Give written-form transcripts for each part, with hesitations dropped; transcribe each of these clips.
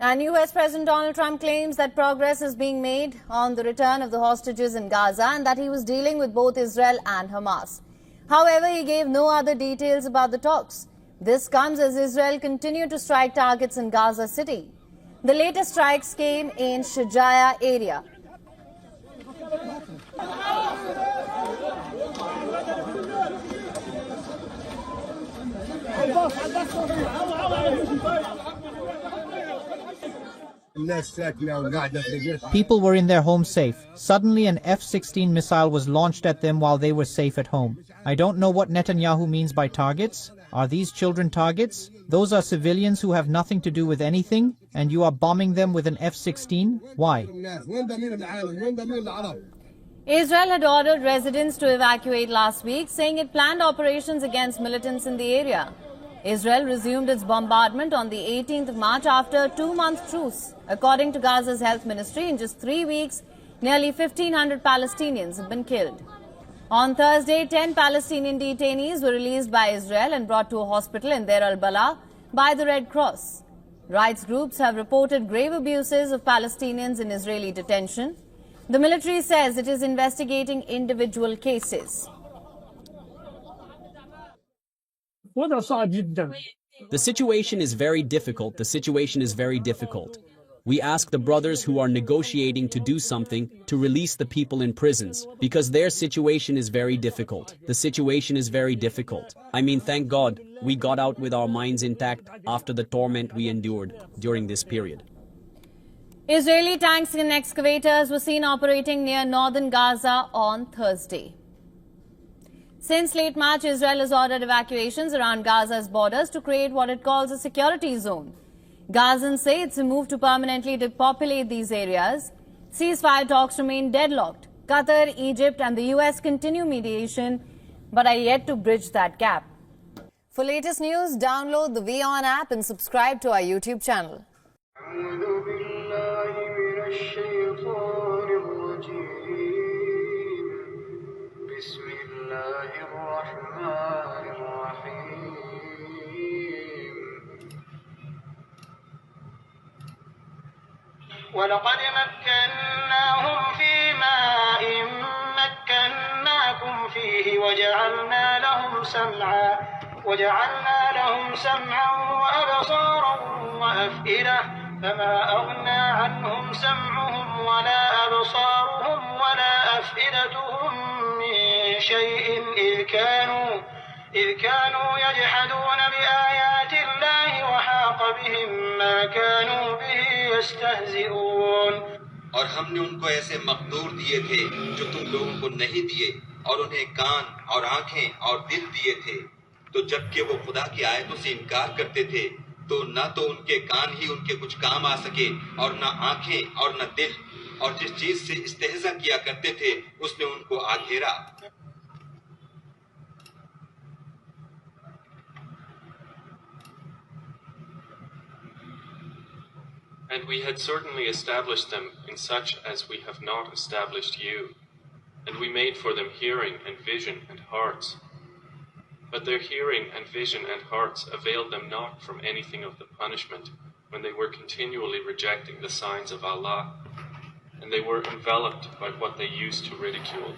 And US President Donald Trump claims that progress is being made on the return of the hostages in Gaza and that he was dealing with both Israel and Hamas. However, he gave no other details about the talks. This comes as Israel continued to strike targets in Gaza City. The latest strikes came in Shujaya area. People were in their homes safe. Suddenly an F-16 missile was launched at them while they were safe at home. I don't know what Netanyahu means by targets. Are these children targets? Those are civilians who have nothing to do with anything, and you are bombing them with an F-16? Why? Israel had ordered residents to evacuate last week, saying it planned operations against militants in the area. Israel resumed its bombardment on the 18th of March after a 2-month truce. According to Gaza's health ministry, in just 3 weeks, nearly 1,500 Palestinians have been killed. On Thursday, 10 Palestinian detainees were released by Israel and brought to a hospital in Deir al-Balah by the Red Cross. Rights groups have reported grave abuses of Palestinians in Israeli detention. The military says it is investigating individual cases. The situation is very difficult. We ask the brothers who are negotiating to do something to release the people in prisons because their situation is very difficult. I mean, thank God we got out with our minds intact after the torment we endured during this period. Israeli tanks and excavators were seen operating near northern Gaza on Thursday. Since late March, Israel has ordered evacuations around Gaza's borders to create what it calls a security zone. Gazans say it's a move to permanently depopulate these areas. Ceasefire talks remain deadlocked. Qatar, Egypt and the US continue mediation, but are yet to bridge that gap. For latest news, download the WION app and subscribe to our YouTube channel. ولقد مكناهم في ماء مكناكم فيه وجعلنا لهم سمعا وأبصارا وأفئدة فما أغنى عنهم سمعهم ولا أبصارهم ولا أفئدتهم من شيء إذ كانوا يجحدون بآيات الله وحاق بهم ما كانوا به يستهزئون. اور ہم نے ان کو ایسے مقدور دیے تھے جو تم لوگوں کو نہیں دیے اور انہیں کان اور آنکھیں اور دل دیے تھے تو جبکہ وہ خدا کی آیتوں سے انکار کرتے تھے تو نہ تو ان کے کان ہی ان کے کچھ کام آ سکے اور نہ آنکھیں اور نہ دل اور جس چیز سے استہزا کیا کرتے تھے اس نے ان کو آگھیرا. And we had certainly established them in such as we have not established you, and we made for them hearing and vision and hearts. But their hearing and vision and hearts availed them not from anything of the punishment when they were continually rejecting the signs of Allah, and they were enveloped by what they used to ridicule.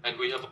And we have